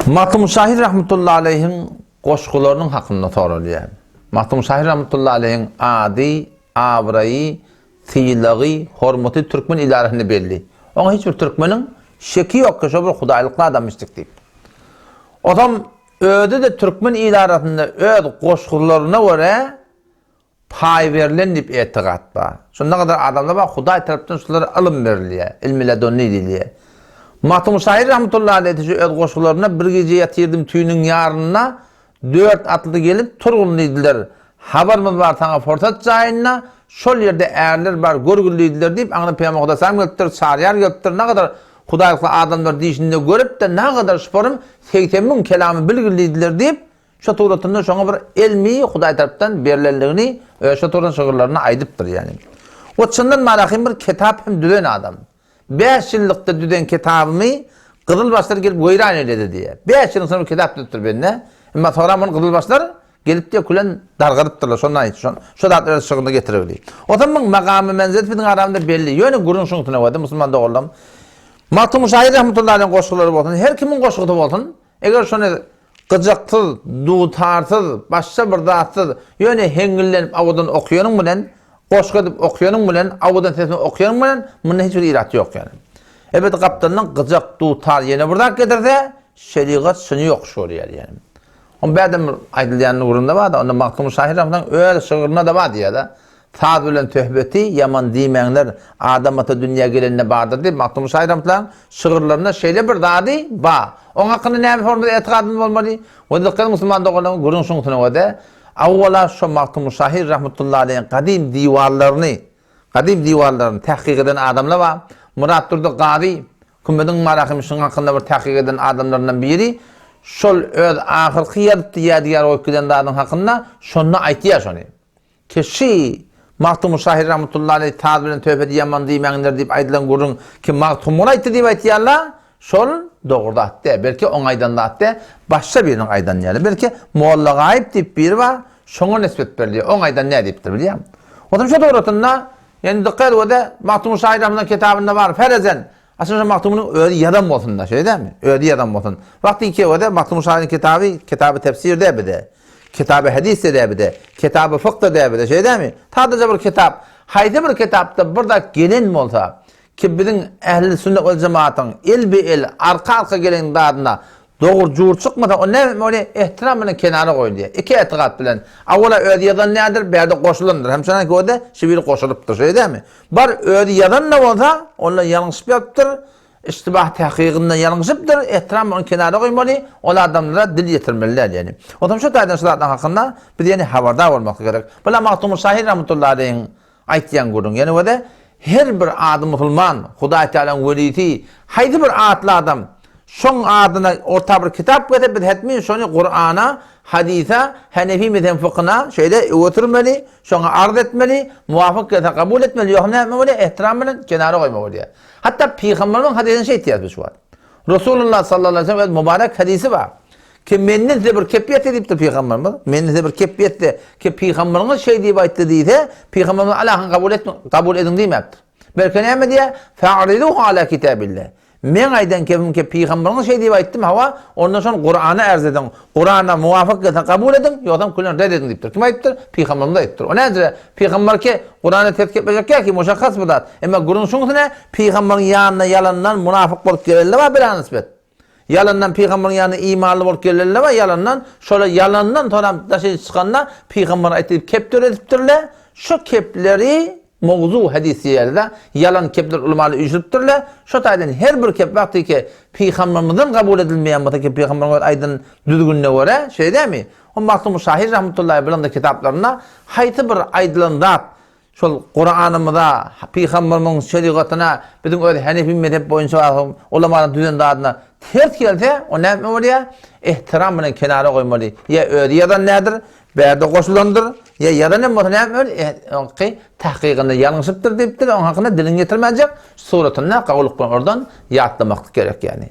Mahtım Şahir rahmetullahi aleyhin qoşqularının hakkında sorulýar. Mahtım Şahir rahmetullahi aleyhin adi, abrayı, tiylağı, hormaty türkmen ilaresinde belli. Ona hiçbir türkmenin şeki yok ki şu bir hudaýlykly adammışdyk diýip. Adam öde de türkmen ilaresinde öz qoşqularına göre pay verilen diýip etiqat bar. Şonda kadar adamlar bar Hudaý tarapdan şulara alym berilýär, ilmi ledunni diýilýär. Mahtım Şahir rahmetullahi aleyhi öz qoşqularına bir gece yatırdım tüýünün ýarına 4 atlı gelip turgunlydylar. Habarymyz bar taňa forsat jaýyna, şol ýerde ärler bar görgüllüdiler diýip aňa peýgamber sam gelipdir, sarýar gelipdir. Ne kadar hudaýlykly adamlar diýişinde görüp de ne kadar şuparym 80 bin kelamy bilgilidiler diýip şu turatında şoňa bir ilmi Hudaý tarapdan berilenligini şu turan şagyrlaryna aýdypdyr ýani. O çyndan marahim bir kitap hem düzen adam. 5 ýyllykda düzen kitabymy Kızılbaşlar gelip goýran ededi diye. 5 ýyl sonra kitap tuttur benne. Emma sonra bunu Kızılbaşlar gelip de kulen dargarypdyrlar. Şondan aýtdy. Şu da şagyrda getirildi. Otamyň magamy menziletiň aramda belli. Ýöne gurun şuňtuna wady musulman dogurlam. Mahtım Şahir rahmetullahi aleyh goşgulary bolsun. Her kimin goşgudy bolsun. Eger şonu gyjaktyl, dutartyl, başga bir zatsyz ýöne heňillenip awdan okuyanyň bilen, goşgu edip okuyanyň bilen, awdan sesini okuyanyň bilen munda hiç bir irat ýok ýani. Evet gapdandan gyjak, dutar ýene bir zat getirse, şeriat şunu ýok şolýar ýani. On bädem aýdylýanyny gurunda bar da, onda Mahtım Şahir rahmetullahi öz şagyrna da bar diýär da. Taad bilen töhbeti yaman diýmeňler adamata dünýä gelende bardyr diýip Mahtım Şahir rahmetullahi şagyrlaryna şeýle bir zady bar. Oňa hakkında näme formada etiqadym bolmaly? Wada kal musulman dogulany gurun şuňtuna wada. Awwala şu Mahtım Şahir rahmetullahi aleyh kadim diwarlaryny tahqiq eden adamlar bar. Murat Durdy Gady kümmediň marahym şoň hakkında bir tahqiq eden adamlardan biri. Şol öz ahirki ýadygar öýküden adam hakkında şonu aýtýar şonu. Keşi Mahtım Şahir rahmetullahi aleyh taad bilen töhbeti yaman diýmeňler diýip aýdylan gurun ki Mahtım aýtdy diýip aýtýarlar. Şol dogurda atdy. Belki oňaýdan da atdy. Başga biriniň aýdan ýaly. Belki mualla gaýyp diýip biri bar. Şoňa nisbet berilýär. Oňaýdan näme diýipdir bilýär? Otam şu dogurutunda ýani diqqat wada Mahtım Şahir rahmetullahi kitabynda bar. Ferezen aslında Mahtım'ın öýdi ýadam bolsun da, şey dämi? Öýdi ýadam bolsun. Wagty ki wada Mahtım Şahir'in kitabı tefsir däbide. Kitabı hadis däbide. Kitabı fıkh däbide, şey dämi? Tadaja bir kitap. Haýdy bir kitapda bir da gelen bolsa ki bizim ehli sünnet we cemaatyň il arka gelen dadyna doğru jur çykmada o näme ihtiram bilen kenara goýulýar. Iki etiqat bilen. Awala öýdi ýadan nädir? Bäde goşulandyr. Hem şana göde şibir goşulypdyr, şey dämi? Bar öýdi ýadan ne bolsa, onlar ýalňyş ýapdyr. İstibah tahqiqinden ýalňyşypdyr. Ihtiram bilen kenara goýmaly. Ol adamlara dil ýetirmeliler ýani. Otam şu taýdan şulardan hakynda bir ýani habardar bolmak gerek. Bula Mahtım Şahir rahmetullahi aleyh aýtýan gurun. Ýani wada her bir adam musulman, Hudaý Teala'nın welisi, haýdy bir atly adam şoň adyna orta bir kitap getip hetmin şonu Kur'ana, hadisa, Hanefi mezhep fıkhına şeýle öwürmeli, şoňa arz etmeli, muwafyk ýa-da kabul etmeli, ýok näme ihtiram bilen kenara goýmaly. Hatta Peýgamberiň hadisine şey ýetýär şu var. Rasulullah sallallahu aleyhi ve sellem mübarek hadisi bar. Ki menden bir kepiyet edipdir Peýgamberimiz. Menden bir kepiyetde ki Peýgamberiň şey diýip aýtdy diýse, Peýgamberimiz Allah'ın kabul edin diýmekdir. Belki näme diýär? Fa'riduhu ala kitabillah. Men aýdan ki Peýgamberiň şey diýip aýtdym hawa, ondan soň Kur'ana arz edin. Kur'ana muwafyk ýa-da kabul edin, ýa-da kulen red edin diýipdir. Kim aýtdyr? Peýgamberimiz aýtdyr. O näde? Peýgamber ki Kur'ana tetkiq edecek ki muşakhas bu dat. Emma gurun şuňsyna Peýgamberiň ýanyna yalandan munafyk bolup gelýärler we bir nisbet. Yalandan Peýgamberiň ýanyna imanly bolup gelýärler we yalandan şola yalandan toram daşy çykanda Peýgamber aýtyp kepdir edipdirler. Şu kepleri mawzu hadisiyerde yalan kepler ulamaly üjüpdirler. Şu taýdan her bir kep wagty ki Peýgamberimizden kabul edilmeýän bolsa ki Peýgamber aýdan düzgünne görä, şey dämi? O Mahtım Şahir rahmetullahi bilen de kitaplaryna haýty bir aýdylan zat şol Kur'anymyzda Peýgamberiň şeriatyna bizim öýde Hanefi mezhep boýunça ulamalaryň düzen dadyna ters gelse o näme bolýar? Ihtiram bilen kenara goýmaly. Ýa öýdi ýadan nädir? Bäde goşulandyr. Ýa-da näme tahqiqinde ýalňyşypdyr diýipdir. Oň hakynda dilin ýetirmäjek. Suratyna gawlyk bilen oradan ýatlamak gerek ýani.